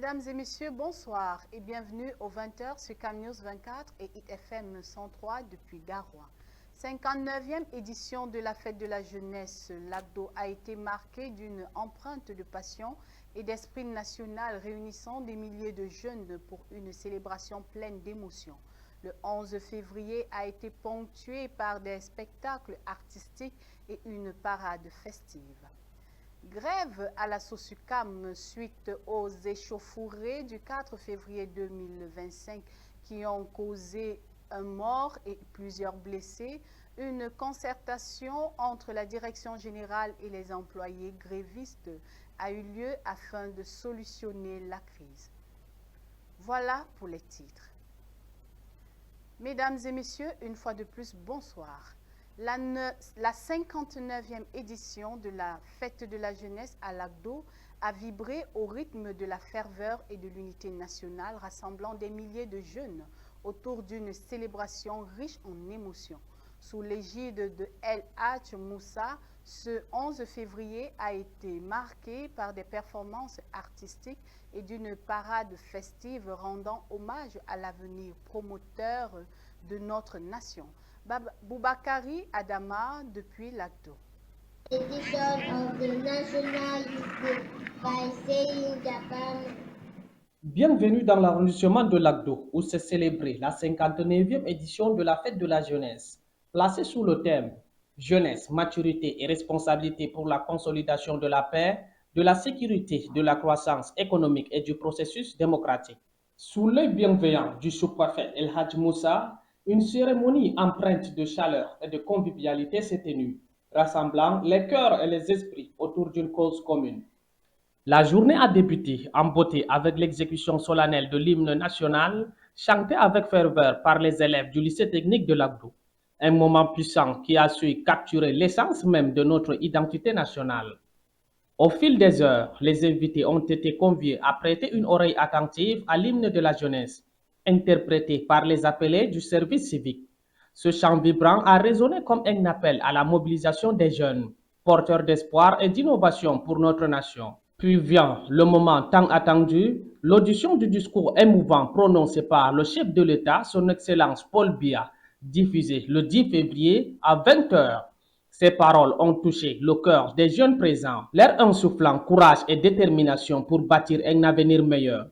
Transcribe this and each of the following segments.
Mesdames et messieurs, bonsoir et bienvenue aux 20h sur CamNews 24 et ITFM 103 depuis Garoua. 59e édition de la fête de la jeunesse, l'Agdo a été marquée d'une empreinte de passion et d'esprit national réunissant des milliers de jeunes pour une célébration pleine d'émotions. Le 11 février a été ponctué par des spectacles artistiques et une parade festive. Grève à la SOSUCAM suite aux échauffourées du 4 février 2025 qui ont causé un mort et plusieurs blessés. Une concertation entre la direction générale et les employés grévistes a eu lieu afin de solutionner la crise. Voilà pour les titres. Mesdames et messieurs, une fois de plus, bonsoir. La 59e édition de la Fête de la jeunesse à l'Agdo a vibré au rythme de la ferveur et de l'unité nationale, rassemblant des milliers de jeunes autour d'une célébration riche en émotions. Sous l'égide de El Hadj Moussa, ce 11 février a été marqué par des performances artistiques et d'une parade festive rendant hommage à l'avenir promoteur de notre nation. Boubakari Adama depuis l'Agdo. Bienvenue dans l'arrondissement de l'Agdo où s'est célébrée la 59e édition de la fête de la jeunesse. Placée sous le thème « Jeunesse, maturité et responsabilité pour la consolidation de la paix, de la sécurité, de la croissance économique et du processus démocratique ». Sous l'œil bienveillant du sous-préfet El Hadj Moussa, une cérémonie empreinte de chaleur et de convivialité s'est tenue, rassemblant les cœurs et les esprits autour d'une cause commune. La journée a débuté en beauté avec l'exécution solennelle de l'hymne national, chanté avec ferveur par les élèves du lycée technique de l'Agdo. Un moment puissant qui a su capturer l'essence même de notre identité nationale. Au fil des heures, les invités ont été conviés à prêter une oreille attentive à l'hymne de la jeunesse, interprété par les appelés du service civique. Ce chant vibrant a résonné comme un appel à la mobilisation des jeunes, porteurs d'espoir et d'innovation pour notre nation. Puis vient le moment tant attendu, l'audition du discours émouvant prononcé par le chef de l'État, son Excellence Paul Biya, diffusé le 10 février à 20h. Ces paroles ont touché le cœur des jeunes présents, leur insufflant courage et détermination pour bâtir un avenir meilleur.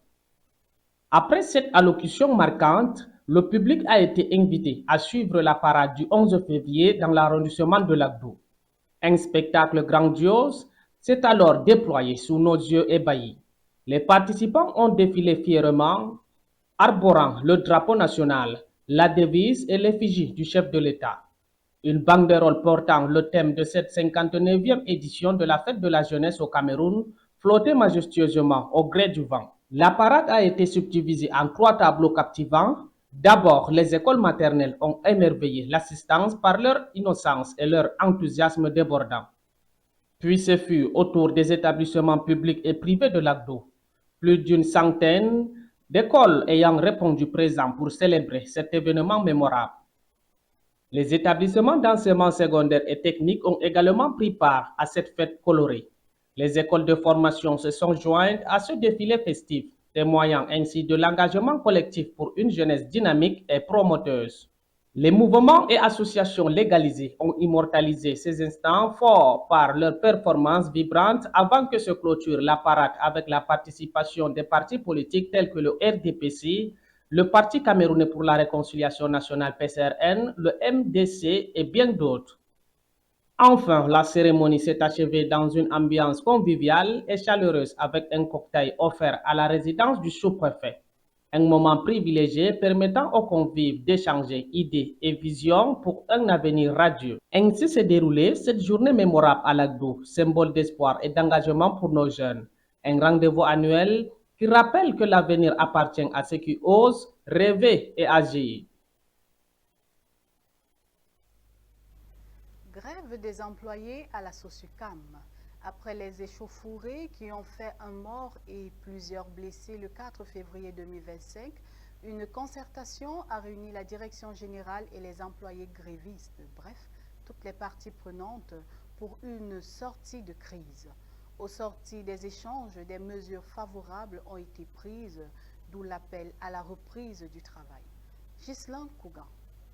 Après cette allocution marquante, le public a été invité à suivre la parade du 11 février dans l'arrondissement de l'Agdo. Un spectacle grandiose s'est alors déployé sous nos yeux ébahis. Les participants ont défilé fièrement, arborant le drapeau national, la devise et l'effigie du chef de l'État. Une banderole portant le thème de cette 59e édition de la fête de la jeunesse au Cameroun flottait majestueusement au gré du vent. La parade a été subdivisée en 3 tableaux captivants. D'abord, les écoles maternelles ont émerveillé l'assistance par leur innocence et leur enthousiasme débordant. Puis ce fut au tour des établissements publics et privés de l'Agdo. Plus d'une centaine d'écoles ayant répondu présent pour célébrer cet événement mémorable. Les établissements d'enseignement secondaire et technique ont également pris part à cette fête colorée. Les écoles de formation se sont jointes à ce défilé festif, témoignant ainsi de l'engagement collectif pour une jeunesse dynamique et promoteuse. Les mouvements et associations légalisées ont immortalisé ces instants forts par leurs performances vibrantes avant que se clôture la parade avec la participation des partis politiques tels que le RDPC, le Parti camerounais pour la réconciliation nationale PCRN, le MDC et bien d'autres. Enfin, la cérémonie s'est achevée dans une ambiance conviviale et chaleureuse avec un cocktail offert à la résidence du sous-préfet. Un moment privilégié permettant aux convives d'échanger idées et visions pour un avenir radieux. Ainsi s'est déroulée cette journée mémorable à l'Agdo, symbole d'espoir et d'engagement pour nos jeunes. Un rendez-vous annuel qui rappelle que l'avenir appartient à ceux qui osent rêver et agir. Grève des employés à la SOSUCAM. Après les échauffourées qui ont fait un mort et plusieurs blessés le 4 février 2025, une concertation a réuni la direction générale et les employés grévistes, bref, toutes les parties prenantes pour une sortie de crise. Au sortir des échanges, des mesures favorables ont été prises, d'où l'appel à la reprise du travail. Ghislain Kougan.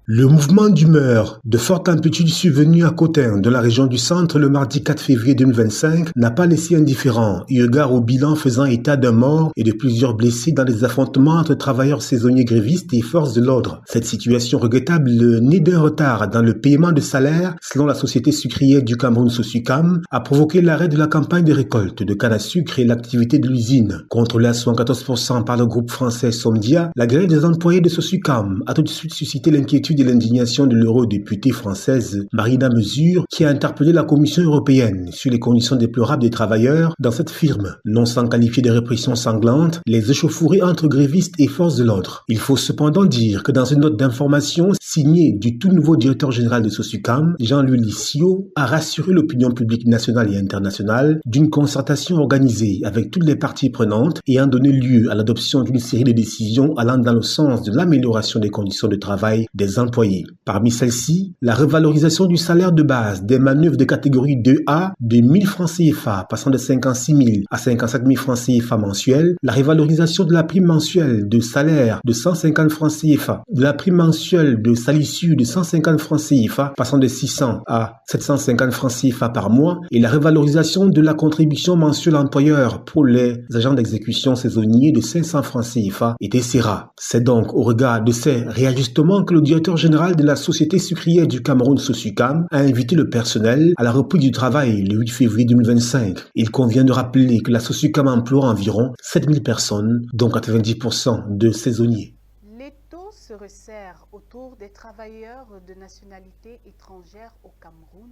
Le mouvement d'humeur de forte amplitude survenu à Cotin, dans la région du Centre, le mardi 4 février 2025, n'a pas laissé indifférent, eu égard au bilan faisant état d'un mort et de plusieurs blessés dans des affrontements entre travailleurs saisonniers grévistes et forces de l'ordre. Cette situation regrettable, née d'un retard dans le paiement de salaire, selon la société sucrière du Cameroun Sosucam, a provoqué l'arrêt de la campagne de récolte de canne à sucre et l'activité de l'usine. Contrôlée à 74% par le groupe français Somdia, la grève des employés de Sosucam a tout de suite suscité l'inquiétude et l'indignation de l'eurodéputée française Marina Mesure, qui a interpellé la Commission européenne sur les conditions déplorables des travailleurs dans cette firme. Non sans qualifier de répression sanglante, les échauffourées entre grévistes et forces de l'ordre. Il faut cependant dire que dans une note d'information signée du tout nouveau directeur général de Sosucam, Jean-Louis Lissio, a rassuré l'opinion publique nationale et internationale d'une concertation organisée avec toutes les parties prenantes ayant donné lieu à l'adoption d'une série de décisions allant dans le sens de l'amélioration des conditions de travail des employés. Parmi celles-ci, la revalorisation du salaire de base des manœuvres de catégorie 2A de 1000 francs CFA passant de 56 000 à 55 000 francs CFA mensuels, la revalorisation de la prime mensuelle de salaire de 150 francs CFA, de la prime mensuelle de salissure de 150 francs CFA passant de 600 à 750 francs CFA par mois et la revalorisation de la contribution mensuelle employeur pour les agents d'exécution saisonniers de 500 francs CFA etc. C'est donc au regard de ces réajustements que le directeur général de la société sucrière du Cameroun Sosucam a invité le personnel à la reprise du travail le 8 février 2025. Il convient de rappeler que la Sosucam emploie environ 7000 personnes, dont 90% de saisonniers. L'étau se resserre autour des travailleurs de nationalité étrangère au Cameroun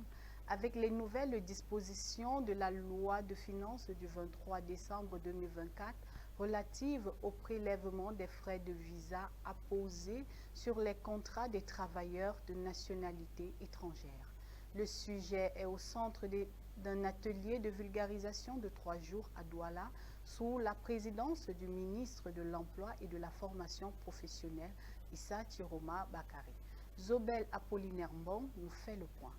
avec les nouvelles dispositions de la loi de finances du 23 décembre 2024 relative au prélèvement des frais de visa apposés sur les contrats des travailleurs de nationalité étrangère. Le sujet est au centre d'un atelier de vulgarisation de 3 jours à Douala sous la présidence du ministre de l'Emploi et de la Formation professionnelle, Issa Tiroma Bakari. Zobel Apollinaire Mbong nous fait le point.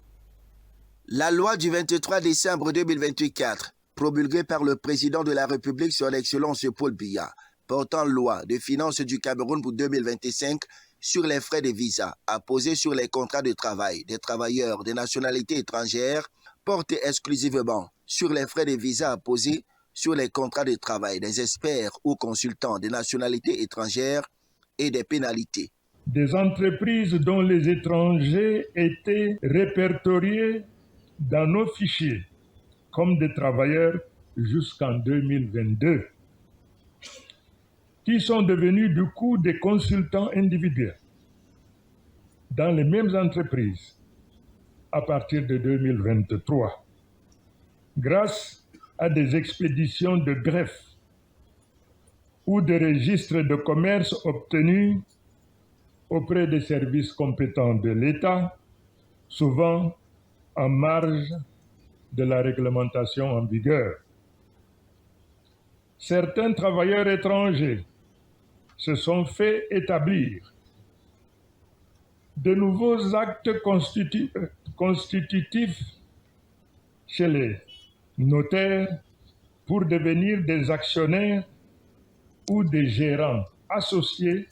La loi du 23 décembre 2024, promulguée par le président de la République son Excellence Paul Biya, portant loi de finances du Cameroun pour 2025 sur les frais de visa apposés sur les contrats de travail des travailleurs des nationalités étrangères, porte exclusivement sur les frais de visa apposés sur les contrats de travail des experts ou consultants des nationalités étrangères et des pénalités. Des entreprises dont les étrangers étaient répertoriés dans nos fichiers comme des travailleurs jusqu'en 2022, qui sont devenus du coup des consultants individuels dans les mêmes entreprises à partir de 2023, grâce à des expéditions de greffe ou de registres de commerce obtenus auprès des services compétents de l'État, souvent en marge de la réglementation en vigueur. Certains travailleurs étrangers se sont fait établir de nouveaux actes constitutifs chez les notaires pour devenir des actionnaires ou des gérants associés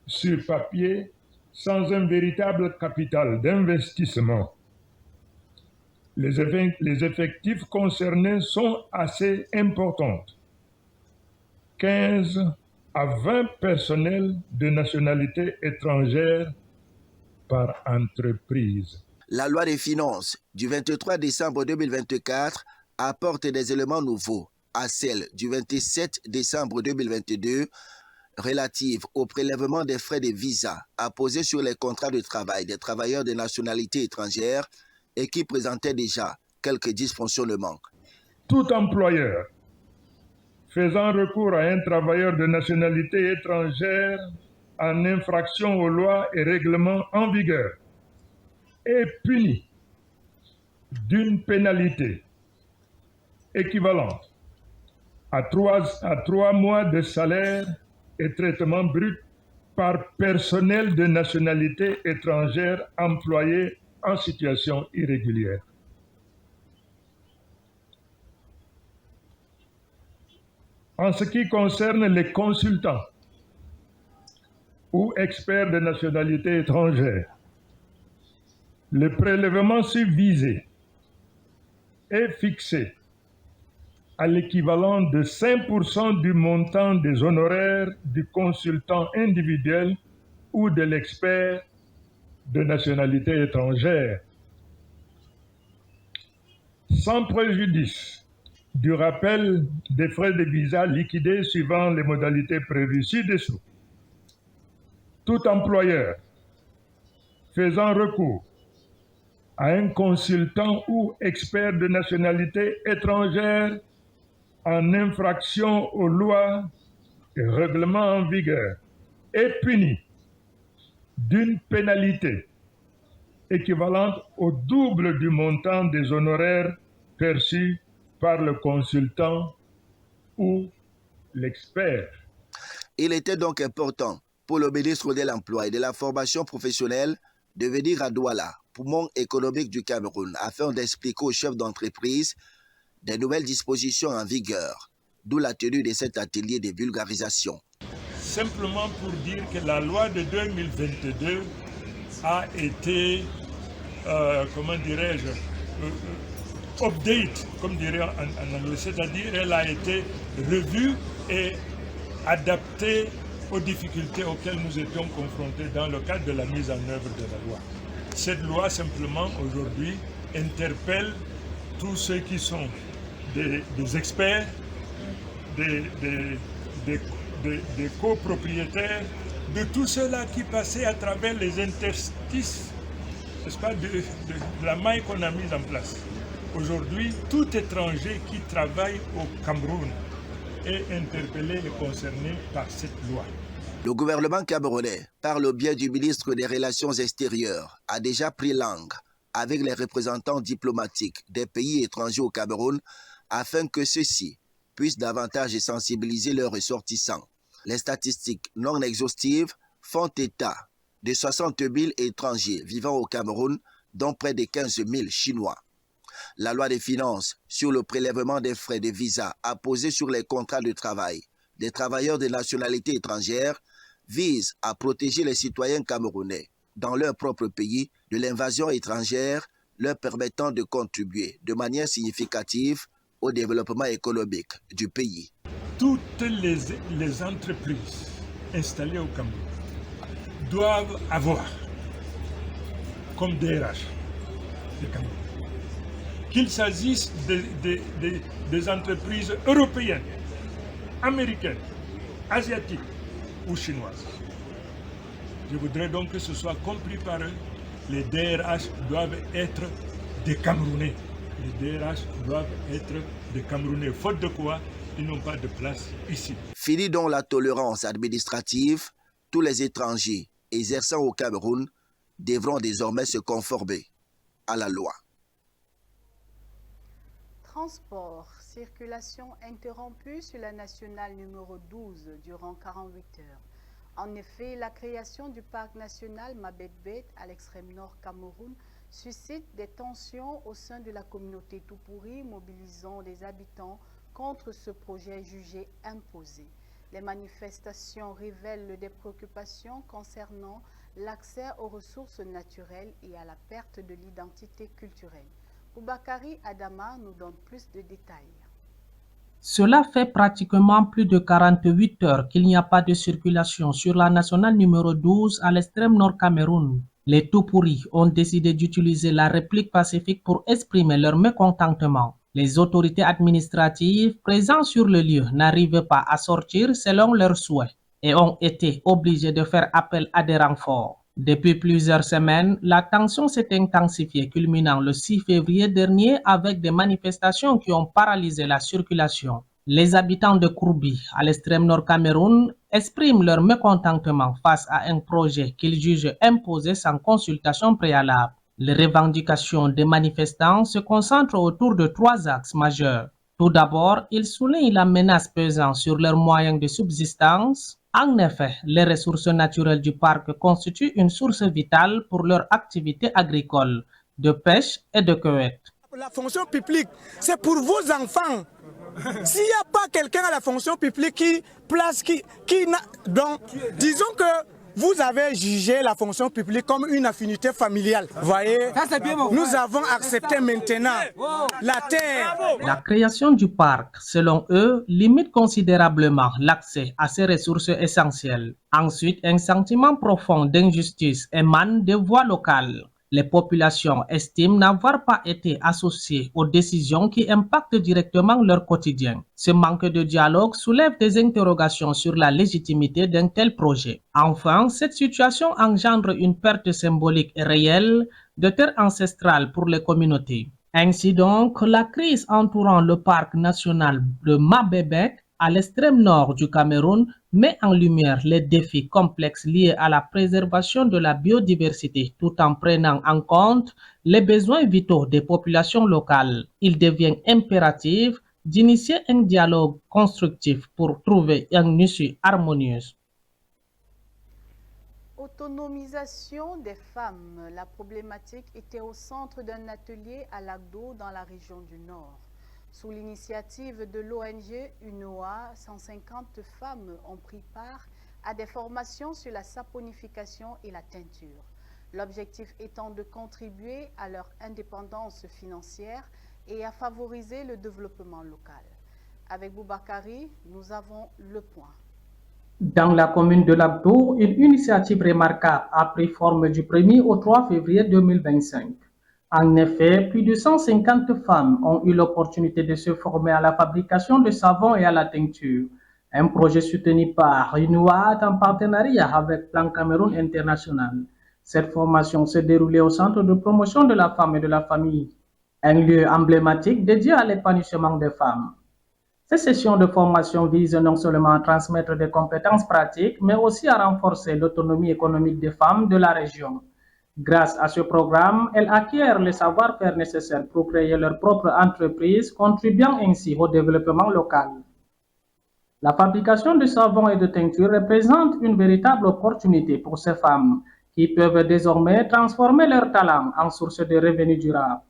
sur papier sans un véritable capital d'investissement. Les effectifs concernés sont assez importants. 15 à 20 personnels de nationalité étrangère par entreprise. La loi des finances du 23 décembre 2024 apporte des éléments nouveaux à celle du 27 décembre 2022 relative au prélèvement des frais de visa apposés sur les contrats de travail des travailleurs de nationalité étrangère et qui présentait déjà quelques dysfonctionnements. Tout employeur faisant recours à un travailleur de nationalité étrangère en infraction aux lois et règlements en vigueur est puni d'une pénalité équivalente à 3 mois de salaire et traitement brut par personnel de nationalité étrangère employé en situation irrégulière. En ce qui concerne les consultants ou experts de nationalité étrangère, le prélèvement subvisé est fixé à l'équivalent de 5% du montant des honoraires du consultant individuel ou de l'expert de nationalité étrangère, sans préjudice du rappel des frais de visa liquidés suivant les modalités prévues ci-dessous. Tout employeur faisant recours à un consultant ou expert de nationalité étrangère en infraction aux lois et règlements en vigueur est puni d'une pénalité équivalente au double du montant des honoraires perçus par le consultant ou l'expert. Il était donc important pour le ministre de l'Emploi et de la Formation professionnelle de venir à Douala, poumon économique du Cameroun, afin d'expliquer aux chefs d'entreprise des nouvelles dispositions en vigueur, d'où la tenue de cet atelier de vulgarisation. Simplement pour dire que la loi de 2022 a été, update, comme dirait en anglais, c'est-à-dire elle a été revue et adaptée aux difficultés auxquelles nous étions confrontés dans le cadre de la mise en œuvre de la loi. Cette loi, simplement, aujourd'hui, interpelle tous ceux qui sont des experts, des copropriétaires, de tous ceux-là qui passaient à travers les interstices, n'est-ce pas, de la maille qu'on a mise en place. Aujourd'hui, tout étranger qui travaille au Cameroun est interpellé et concerné par cette loi. Le gouvernement camerounais, par le biais du ministre des Relations extérieures, a déjà pris langue avec les représentants diplomatiques des pays étrangers au Cameroun afin que ceux-ci puissent davantage sensibiliser leurs ressortissants. Les statistiques non exhaustives font état de 60 000 étrangers vivant au Cameroun, dont près de 15 000 Chinois. La loi des finances sur le prélèvement des frais de visa apposés sur les contrats de travail des travailleurs de nationalité étrangère vise à protéger les citoyens camerounais dans leur propre pays de l'invasion étrangère, leur permettant de contribuer de manière significative au développement économique du pays. Toutes les entreprises installées au Cameroun doivent avoir comme DRH le Cameroun. Qu'il s'agisse des entreprises européennes, américaines, asiatiques ou chinoises. Je voudrais donc que ce soit compris par eux. Les DRH doivent être des Camerounais. Les DRH doivent être des Camerounais. Faute de quoi, ils n'ont pas de place ici. Fini donc la tolérance administrative. Tous les étrangers exerçant au Cameroun devront désormais se conformer à la loi. Transport, circulation interrompue sur la nationale numéro 12 durant 48 heures. En effet, la création du parc national Mabet-Bet à l'extrême nord Cameroun suscite des tensions au sein de la communauté Toupouri, mobilisant les habitants contre ce projet jugé imposé. Les manifestations révèlent des préoccupations concernant l'accès aux ressources naturelles et à la perte de l'identité culturelle. Boubakari Adama nous donne plus de détails. Cela fait pratiquement plus de 48 heures qu'il n'y a pas de circulation sur la nationale numéro 12 à l'extrême nord Cameroun. Les Toupouri ont décidé d'utiliser la réplique pacifique pour exprimer leur mécontentement. Les autorités administratives présentes sur le lieu n'arrivaient pas à sortir selon leurs souhaits et ont été obligés de faire appel à des renforts. Depuis plusieurs semaines, la tension s'est intensifiée, culminant le 6 février dernier avec des manifestations qui ont paralysé la circulation. Les habitants de Kourbi, à l'extrême nord Cameroun, expriment leur mécontentement face à un projet qu'ils jugent imposé sans consultation préalable. Les revendications des manifestants se concentrent autour de 3 axes majeurs. Tout d'abord, ils soulignent la menace pesant sur leurs moyens de subsistance. En effet, les ressources naturelles du parc constituent une source vitale pour leur activité agricole, de pêche et de cueillette. La fonction publique, c'est pour vos enfants. S'il n'y a pas quelqu'un à la fonction publique donc, disons que vous avez jugé la fonction publique comme une affinité familiale. Voyez, nous avons accepté maintenant la terre. La création du parc, selon eux, limite considérablement l'accès à ces ressources essentielles. Ensuite, un sentiment profond d'injustice émane des voix locales. Les populations estiment n'avoir pas été associées aux décisions qui impactent directement leur quotidien. Ce manque de dialogue soulève des interrogations sur la légitimité d'un tel projet. Enfin, cette situation engendre une perte symbolique et réelle de terres ancestrales pour les communautés. Ainsi donc, la crise entourant le parc national de Mabébek, à l'extrême nord du Cameroun, met en lumière les défis complexes liés à la préservation de la biodiversité tout en prenant en compte les besoins vitaux des populations locales. Il devient impératif d'initier un dialogue constructif pour trouver une issue harmonieuse. Autonomisation des femmes. La problématique était au centre d'un atelier à Lagdo dans la région du Nord. Sous l'initiative de l'ONG UNOA, 150 femmes ont pris part à des formations sur la saponification et la teinture. L'objectif étant de contribuer à leur indépendance financière et à favoriser le développement local. Avec Boubakari, nous avons le point. Dans la commune de Lagdo, une initiative remarquable a pris forme du 1er au 3 février 2025. En effet, plus de 150 femmes ont eu l'opportunité de se former à la fabrication de savon et à la teinture. Un projet soutenu par UNOA en partenariat avec Plan Cameroun International. Cette formation s'est déroulée au Centre de promotion de la femme et de la famille, un lieu emblématique dédié à l'épanouissement des femmes. Ces sessions de formation visent non seulement à transmettre des compétences pratiques, mais aussi à renforcer l'autonomie économique des femmes de la région. Grâce à ce programme, elles acquièrent le savoir-faire nécessaire pour créer leur propre entreprise, contribuant ainsi au développement local. La fabrication de savon et de teinture représente une véritable opportunité pour ces femmes qui peuvent désormais transformer leur talent en source de revenus durables.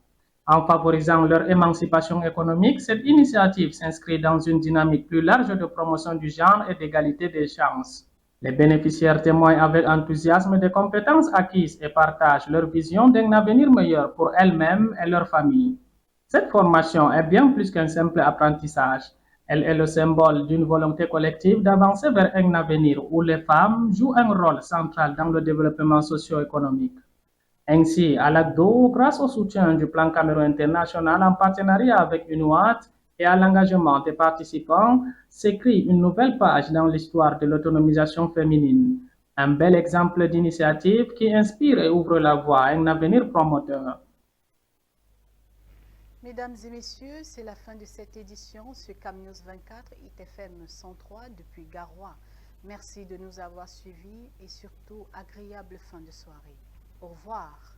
En favorisant leur émancipation économique, cette initiative s'inscrit dans une dynamique plus large de promotion du genre et d'égalité des chances. Les bénéficiaires témoignent avec enthousiasme des compétences acquises et partagent leur vision d'un avenir meilleur pour elles-mêmes et leur famille. Cette formation est bien plus qu'un simple apprentissage. Elle est le symbole d'une volonté collective d'avancer vers un avenir où les femmes jouent un rôle central dans le développement socio-économique. Ainsi, à Lagdo, grâce au soutien du Plan Cameroun International en partenariat avec UNOAT, et à l'engagement des participants, s'écrit une nouvelle page dans l'histoire de l'autonomisation féminine. Un bel exemple d'initiative qui inspire et ouvre la voie à un avenir promoteur. Mesdames et messieurs, c'est la fin de cette édition sur CamNews 24 ITFM 103 depuis Garoua. Merci de nous avoir suivis et surtout agréable fin de soirée. Au revoir.